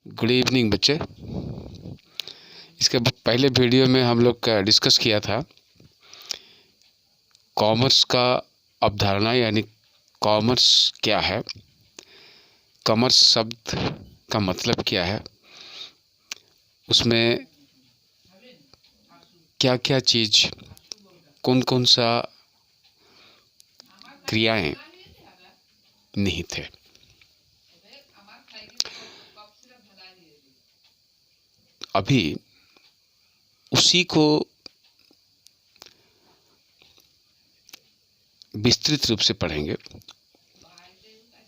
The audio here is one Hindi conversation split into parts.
गुड इवनिंग बच्चे। इसके पहले वीडियो में हम लोग का डिस्कस किया था कॉमर्स का अवधारणा, यानी कॉमर्स क्या है, कॉमर्स शब्द का मतलब क्या है, उसमें क्या क्या चीज़, कौन कौन सा क्रियाएं निहित है। अभी उसी को विस्तृत रूप से पढ़ेंगे।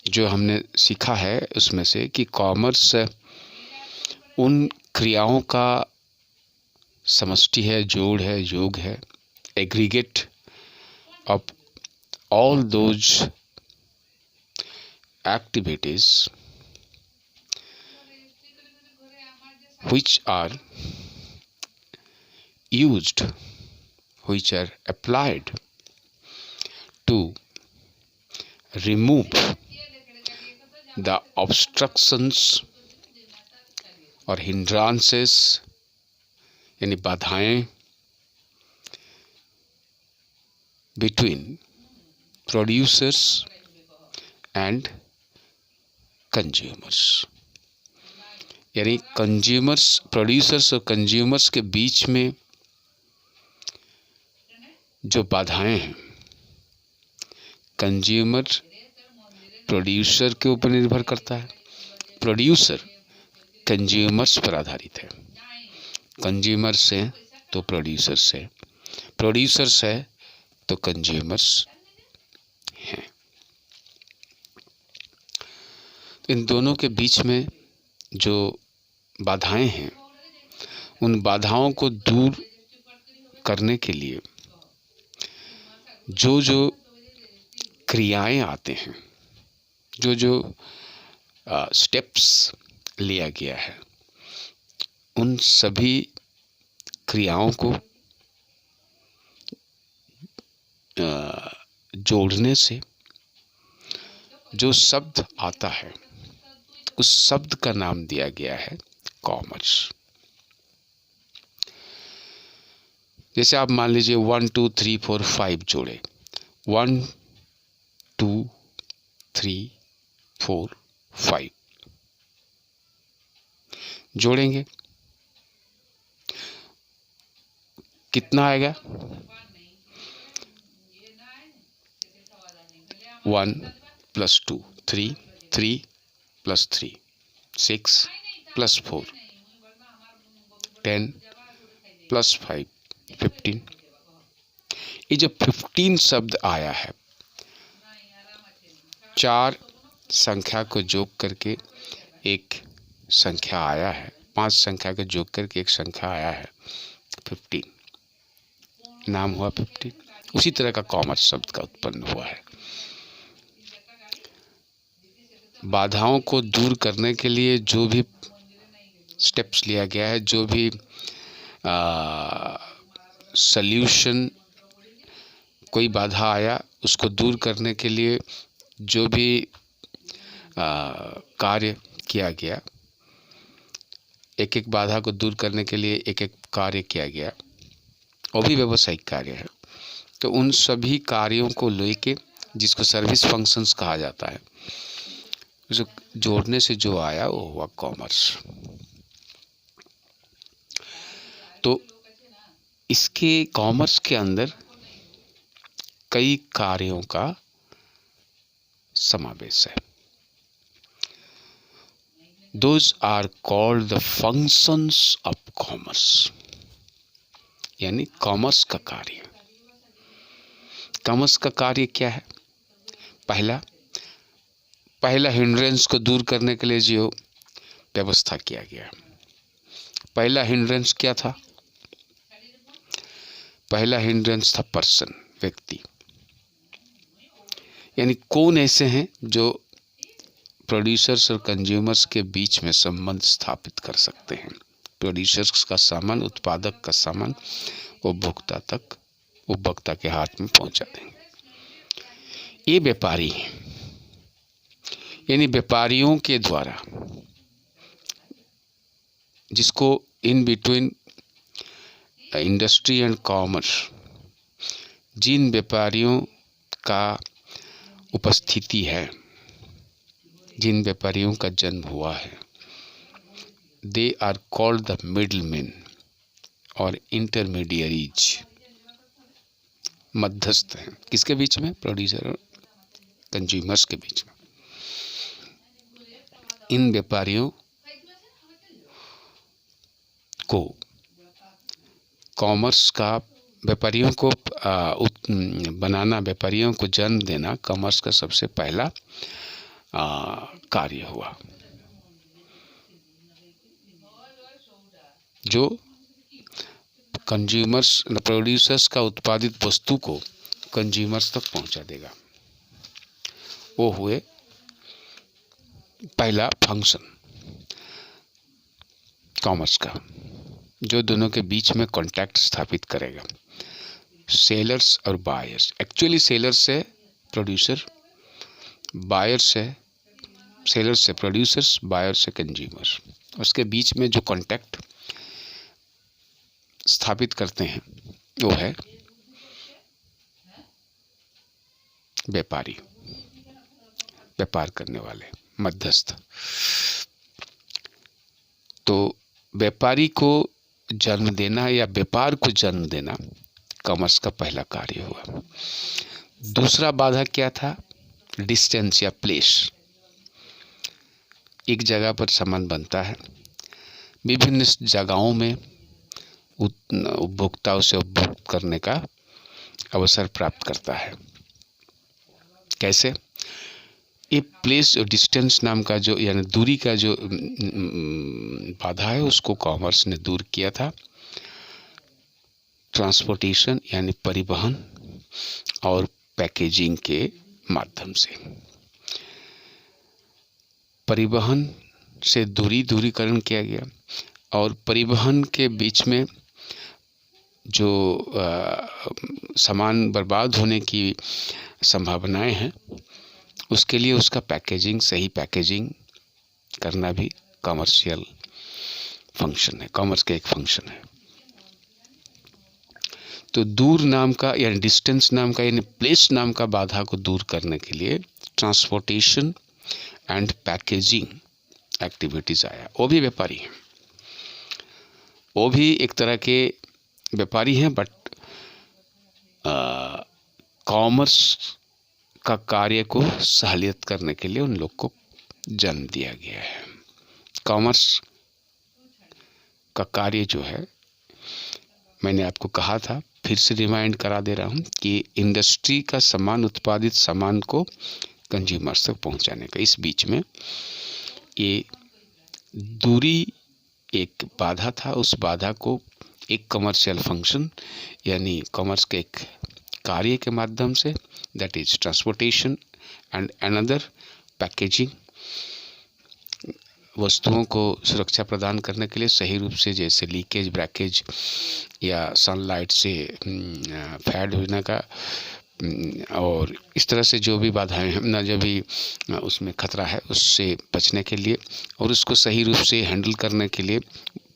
जो हमने सीखा है उसमें से कि कॉमर्स उन क्रियाओं का समष्टि है, जोड़ है, योग है, aggregate of all those activities which are used, which are applied to remove the obstructions or hindrances, यानी बाधाएं between प्रोड्यूसर्स एंड कंज्यूमर्स, यानी कंज्यूमर्स, प्रोड्यूसर्स और कंज्यूमर्स के बीच में जो बाधाएं हैं, कंज्यूमर प्रोड्यूसर के ऊपर निर्भर करता है, प्रोड्यूसर कंज्यूमर्स पर आधारित है। कंज्यूमर्स है तो प्रोड्यूसर्स है, प्रोड्यूसर्स है तो कंज्यूमर्स हैं। इन दोनों के बीच में जो बाधाएं हैं, उन बाधाओं को दूर करने के लिए जो जो क्रियाएं आते हैं, जो जो स्टेप्स लिया गया है, उन सभी क्रियाओं को जोड़ने से जो शब्द आता है, उस शब्द का नाम दिया गया है कॉमर्स। जैसे आप मान लीजिए 1 2 3 4 5 जोड़े, 1 2 3 4 5 जोड़ेंगे, कितना आएगा? 1 + 2 3, 3 + 3 6 + 4 10 + 5 15। ये जो 15 शब्द आया है, 4 संख्या को जोड़ करके एक संख्या आया है, 5 संख्या को जोड़ करके एक संख्या आया है, 15 नाम हुआ 15। उसी तरह का कॉमर्स शब्द का उत्पन्न हुआ है। बाधाओं को दूर करने के लिए जो भी स्टेप्स लिया गया है, जो भी सल्यूशन, कोई बाधा आया उसको दूर करने के लिए जो भी कार्य किया गया, एक एक बाधा को दूर करने के लिए एक एक कार्य किया गया, वो भी व्यावसायिक कार्य है। तो उन सभी कार्यों को लेके, जिसको सर्विस फंक्शंस कहा जाता है, जो जोड़ने से जो आया वो हुआ कॉमर्स। तो इसके कॉमर्स के अंदर कई कार्यों का समावेश है। Those are called the functions of commerce, यानी कॉमर्स का कार्य। कॉमर्स का कार्य क्या है? पहला हिंड्रेंस को दूर करने के लिए जो व्यवस्था किया गया, पहला हिंड्रेंस क्या था? पहला हिंड्रेंस था पर्सन, व्यक्ति। यानी कौन ऐसे हैं जो प्रोड्यूसर्स और कंज्यूमर्स के बीच में संबंध स्थापित कर सकते हैं। प्रोड्यूसर्स का सामान, उत्पादक का सामान उपभोक्ता तक, उपभोक्ता के हाथ में पहुंचा देंगे। ये व्यापारी हैं, यानी व्यापारियों के द्वारा जिसको in between industry and commerce जिन व्यापारियों का उपस्थिति है, जिन व्यापारियों का जन्म हुआ है, they are called the middleman और इंटरमीडियरीज, मध्यस्थ हैं। किसके बीच में? प्रोड्यूसर और कंज्यूमर्स के बीच में। इन व्यापारियों को कॉमर्स का, व्यापारियों को बनाना, व्यापारियों को जन्म देना कॉमर्स का सबसे पहला कार्य हुआ, जो कंज्यूमर्स, प्रोड्यूसर्स का उत्पादित वस्तु को कंज्यूमर्स तक पहुंचा देगा। वो हुए पहला फंक्शन कॉमर्स का, जो दोनों के बीच में कॉन्टैक्ट स्थापित करेगा, सेलर्स और बायर्स। एक्चुअली सेलर्स से प्रोड्यूसर, बायर्स से सेलर्स से प्रोड्यूसर्स, बायर्स से कंज्यूमर्स। उसके बीच में जो कॉन्टैक्ट स्थापित करते हैं वो है व्यापारी, व्यापार करने वाले, मध्यस्थ। तो व्यापारी को जन्म देना या व्यापार को जन्म देना कॉमर्स का पहला कार्य हुआ। दूसरा बाधा क्या था? डिस्टेंस या प्लेस। एक जगह पर सामान बनता है, विभिन्न जगहों में उपभोक्ता उसे उपभोग करने का अवसर प्राप्त करता है। कैसे? ये प्लेस और डिस्टेंस नाम का जो, यानी दूरी का जो बाधा है, उसको कॉमर्स ने दूर किया था। ट्रांसपोर्टेशन यानी परिवहन और पैकेजिंग के माध्यम से। परिवहन से दूरीकरण किया गया और परिवहन के बीच में जो सामान बर्बाद होने की संभावनाएं हैं, उसके लिए उसका पैकेजिंग, सही पैकेजिंग करना भी कॉमर्शियल फंक्शन है, कॉमर्स का एक फंक्शन है। तो दूर नाम का यानी डिस्टेंस नाम का यानी प्लेस नाम का बाधा को दूर करने के लिए ट्रांसपोर्टेशन एंड पैकेजिंग एक्टिविटीज आया। वो भी व्यापारी हैं, वो भी एक तरह के व्यापारी हैं, बट कॉमर्स का कार्य को सहूलियत करने के लिए उन लोग को जन्म दिया गया है। कॉमर्स का कार्य जो है, मैंने आपको कहा था, फिर से रिमाइंड करा दे रहा हूँ कि इंडस्ट्री का सामान, उत्पादित सामान को कंज्यूमर्स तक पहुँचाने का, इस बीच में ये दूरी एक बाधा था। उस बाधा को एक कमर्शियल फंक्शन यानी कॉमर्स के एक कार्य के माध्यम से, that is transportation and another packaging, वस्तुओं को सुरक्षा प्रदान करने के लिए सही रूप से, जैसे लीकेज, ब्रेकेज या सनलाइट से फैड होने का, और इस तरह से जो भी बाधाएं हैं ना, जो भी उसमें खतरा है, उससे बचने के लिए और उसको सही रूप से हैंडल करने के लिए,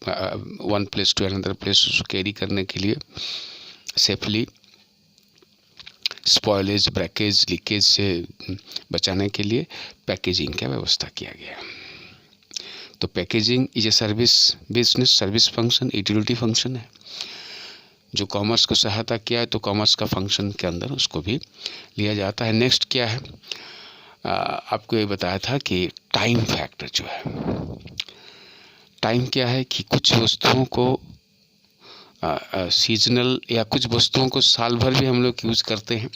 one place to another place उसको कैरी करने के लिए सेफली, स्पॉयलेज, ब्रेकेज, लीकेज से बचाने के लिए पैकेजिंग का व्यवस्था किया गया। तो packaging is a service business, service function, utility function है जो कॉमर्स को सहायता किया है। तो कॉमर्स का फंक्शन के अंदर उसको भी लिया जाता है। नेक्स्ट क्या है, आपको ये बताया था कि टाइम फैक्टर जो है, टाइम क्या है कि कुछ वस्तुओं को सीजनल या कुछ वस्तुओं को साल भर भी हम लोग यूज़ करते हैं।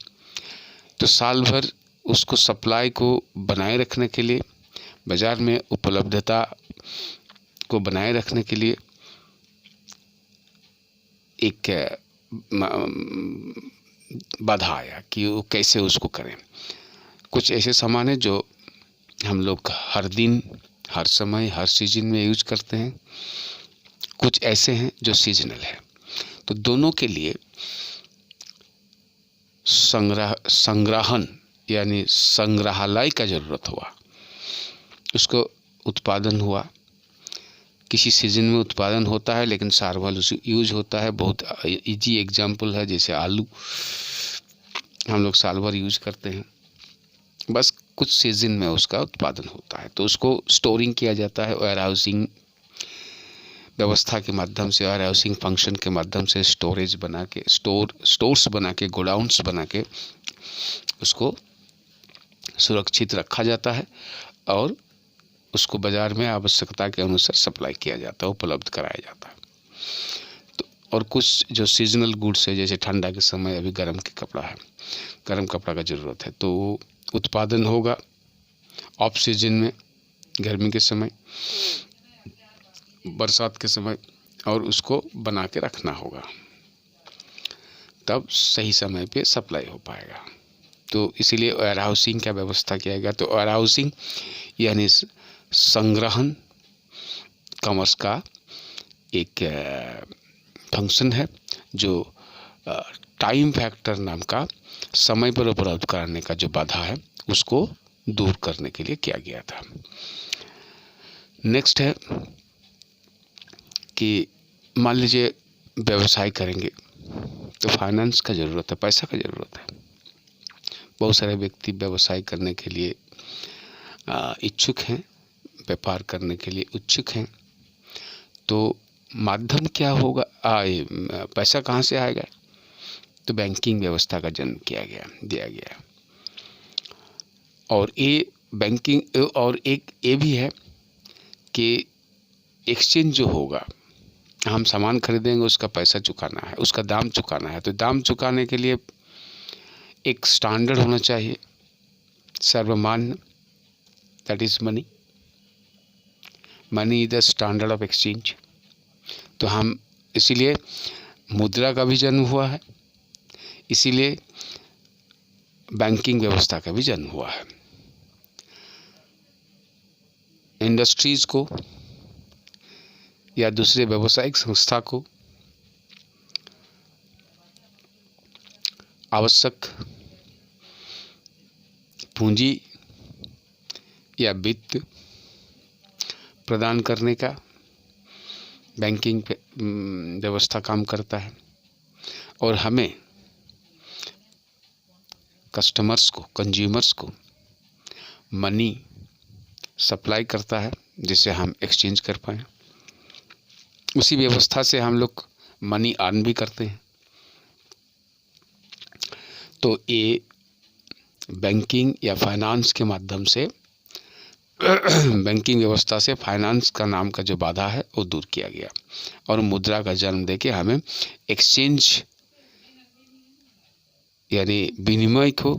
तो साल भर उसको सप्लाई को बनाए रखने के लिए, बाज़ार में उपलब्धता को बनाए रखने के लिए एक बाधा आया कि वो कैसे उसको करें। कुछ ऐसे सामान है जो हम लोग हर दिन, हर समय, हर सीजन में यूज करते हैं, कुछ ऐसे हैं जो सीजनल है। तो दोनों के लिए संग्रहण यानी संग्रहालय का ज़रूरत हुआ, उसको उत्पादन हुआ। किसी सीजन में उत्पादन होता है लेकिन साल भर यूज होता है। बहुत इजी एग्जाम्पल है, जैसे आलू हम लोग साल भर यूज करते हैं, बस कुछ सीजन में उसका उत्पादन होता है। तो उसको स्टोरिंग किया जाता है वेयर हाउसिंग व्यवस्था के माध्यम से, वेयर हाउसिंग फंक्शन के माध्यम से स्टोरेज बना के, स्टोर्स बना के, गोडाउन्स बना के उसको सुरक्षित रखा जाता है और उसको बाज़ार में आवश्यकता के अनुसार सप्लाई किया जाता है, उपलब्ध कराया जाता है। तो और कुछ जो सीजनल गुड्स है, जैसे ठंडा के समय अभी गर्म के कपड़ा है, गर्म कपड़ा का ज़रूरत है, तो उत्पादन होगा ऑफ सीजन में, गर्मी के समय, बरसात के समय, और उसको बना के रखना होगा, तब सही समय पे सप्लाई हो पाएगा। तो इसीलिए वेयर हाउसिंग का व्यवस्था किया गया। तो वेयर हाउसिंग यानी संग्रहण कॉमर्स का एक फंक्शन है, जो टाइम फैक्टर नाम का, समय पर उपलब्ध कराने का जो बाधा है उसको दूर करने के लिए किया गया था। नेक्स्ट है कि मान लीजिए व्यवसाय करेंगे तो फाइनेंस का ज़रूरत है, पैसा का ज़रूरत है। बहुत सारे व्यक्ति व्यवसाय करने के लिए इच्छुक हैं, व्यापार करने के लिए इच्छुक हैं, तो माध्यम क्या होगा, पैसा कहाँ से आएगा? तो बैंकिंग व्यवस्था का जन्म दिया गया। और ये बैंकिंग, और एक ये भी है कि एक्सचेंज जो होगा, हम सामान खरीदेंगे, उसका पैसा चुकाना है, उसका दाम चुकाना है, तो दाम चुकाने के लिए एक स्टैंडर्ड होना चाहिए, सर्वमान्य, that is money. Money is the standard of exchange. तो हम इसीलिए मुद्रा का भी जन्म हुआ है, इसीलिए बैंकिंग व्यवस्था का भी जन्म हुआ है। इंडस्ट्रीज को या दूसरे व्यावसायिक संस्था को आवश्यक पूंजी या वित्त प्रदान करने का बैंकिंग व्यवस्था काम करता है, और हमें कस्टमर्स को, कंज्यूमर्स को मनी सप्लाई करता है जिससे हम एक्सचेंज कर पाएँ। उसी व्यवस्था से हम लोग मनी अर्न भी करते हैं। तो ये बैंकिंग या फाइनेंस के माध्यम से बैंकिंग व्यवस्था से फाइनेंस का नाम का जो बाधा है वो दूर किया गया, और मुद्रा का जन्म देके हमें एक्सचेंज यानी विनिमय को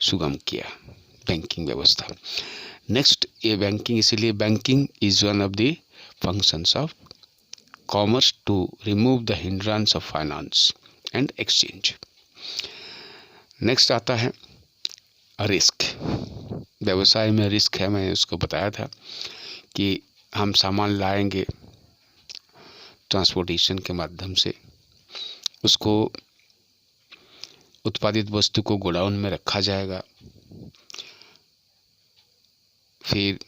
सुगम किया बैंकिंग व्यवस्था। नेक्स्ट, ये बैंकिंग, इसीलिए banking is one of the functions of commerce to remove the hindrance of finance and exchange. Next आता है रिस्क। व्यवसाय में रिस्क है, मैं उसको बताया था कि हम सामान लाएंगे ट्रांसपोर्टेशन के माध्यम से, उसको उत्पादित वस्तु को गोडाउन में रखा जाएगा, फिर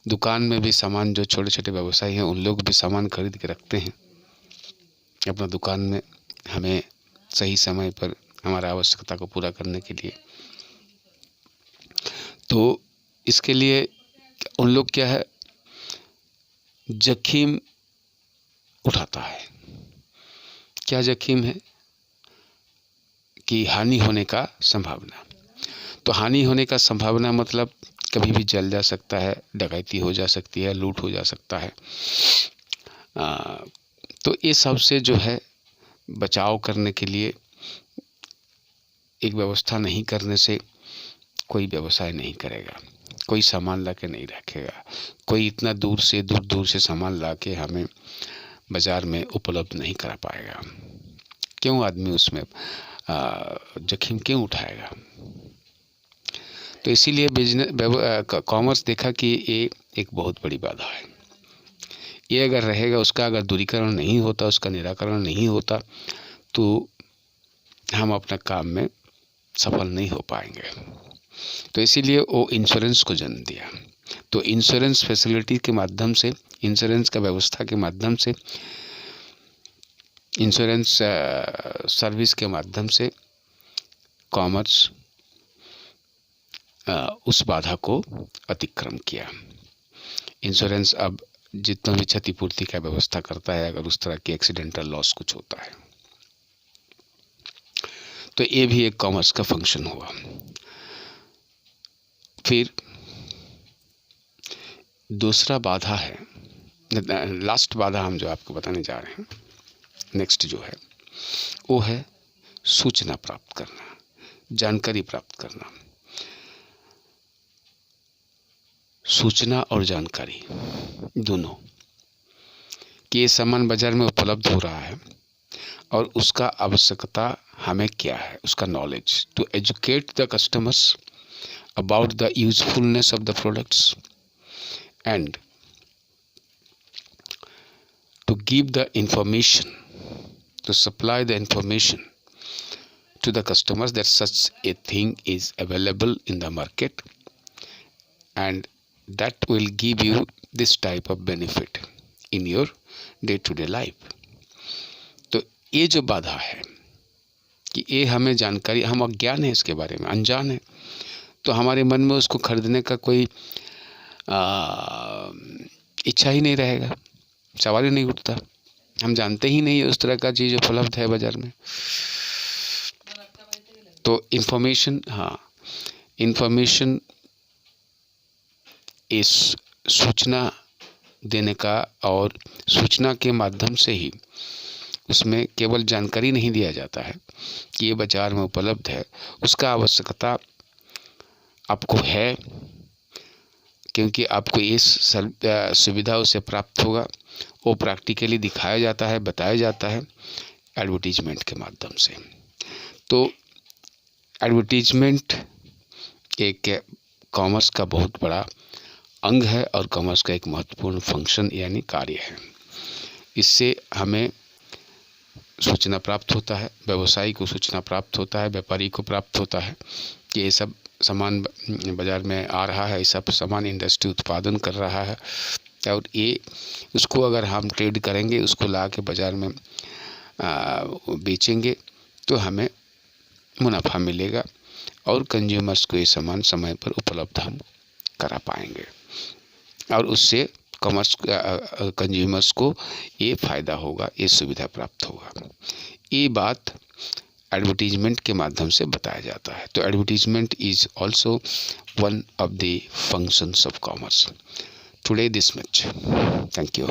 दुकान में भी सामान, जो छोटे छोटे व्यवसायी हैं उन लोग भी सामान खरीद के रखते हैं अपना दुकान में, हमें सही समय पर हमारा आवश्यकता को पूरा करने के लिए। तो इसके लिए उन लोग क्या है, जोखिम उठाता है। क्या जोखिम है कि हानि होने का संभावना। तो हानि होने का संभावना मतलब कभी भी जल जा सकता है, डकैती हो जा सकती है, लूट हो जा सकता है। तो ये सब से जो है बचाव करने के लिए एक व्यवस्था नहीं करने से कोई व्यवसाय नहीं करेगा, कोई सामान ला के नहीं रखेगा, कोई इतना दूर से सामान ला के हमें बाज़ार में उपलब्ध नहीं करा पाएगा। क्यों आदमी उसमें जोखिम क्यों उठाएगा? तो इसीलिए बिजनेस कॉमर्स देखा कि ये एक बहुत बड़ी बाधा है। ये अगर रहेगा, उसका अगर दूरीकरण नहीं होता, उसका निराकरण नहीं होता, तो हम अपना काम में सफल नहीं हो पाएंगे। तो इसीलिए वो इंश्योरेंस को जन्म दिया। तो इंश्योरेंस फैसिलिटी के माध्यम से इंश्योरेंस का व्यवस्था के माध्यम से, इंश्योरेंस सर्विस के माध्यम से कॉमर्स उस बाधा को अतिक्रम किया। इंश्योरेंस अब जितना भी क्षतिपूर्ति का व्यवस्था करता है, अगर उस तरह की एक्सीडेंटल लॉस कुछ होता है तो ये भी एक कॉमर्स का फंक्शन हुआ। फिर दूसरा बाधा है, लास्ट बाधा हम जो आपको बताने जा रहे हैं, नेक्स्ट जो है वो है सूचना प्राप्त करना, जानकारी प्राप्त करना। सूचना और जानकारी दोनों कि ये सामान बाजार में उपलब्ध हो रहा है और उसका आवश्यकता हमें क्या है, उसका knowledge, to educate the customers about the usefulness of the products and to give the information, to supply the information to the customers that such a thing is available in the market and that will give you this type of benefit in your day to day life। तो ये जो बाधा है कि ये हमें जानकारी, हम अज्ञान है इसके बारे में, अनजान है, तो हमारे मन में उसको खरीदने का कोई इच्छा ही नहीं रहेगा, सवाल ही नहीं उठता। हम जानते ही नहीं है उस तरह का चीज़ उपलब्ध है बाजार में। तो इन्फॉर्मेशन, इन्फॉर्मेशन इस सूचना देने का, और सूचना के माध्यम से ही उसमें केवल जानकारी नहीं दिया जाता है कि ये बाजार में उपलब्ध है, उसका आवश्यकता आपको है क्योंकि आपको इस सुविधा उससे प्राप्त होगा, वो प्रैक्टिकली दिखाया जाता है, बताया जाता है एडवर्टीजमेंट के माध्यम से। तो एडवर्टीजमेंट एक कॉमर्स का बहुत बड़ा अंग है और कॉमर्स का एक महत्वपूर्ण फंक्शन यानी कार्य है। इससे हमें सूचना प्राप्त होता है, व्यवसायी को सूचना प्राप्त होता है, व्यापारी को प्राप्त होता है कि ये सब सामान बाज़ार में आ रहा है, ये सब सामान इंडस्ट्री उत्पादन कर रहा है और ये उसको अगर हम ट्रेड करेंगे, उसको ला के बाज़ार में बेचेंगे तो हमें मुनाफा मिलेगा और कंज्यूमर्स को ये सामान समय पर उपलब्ध हम करा पाएंगे और उससे कॉमर्स कंज्यूमर्स को ये फ़ायदा होगा, ये सुविधा प्राप्त होगा। ये बात एडवर्टीजमेंट के माध्यम से बताया जाता है। तो advertisement is also one of the functions of commerce. Today this much. Thank you.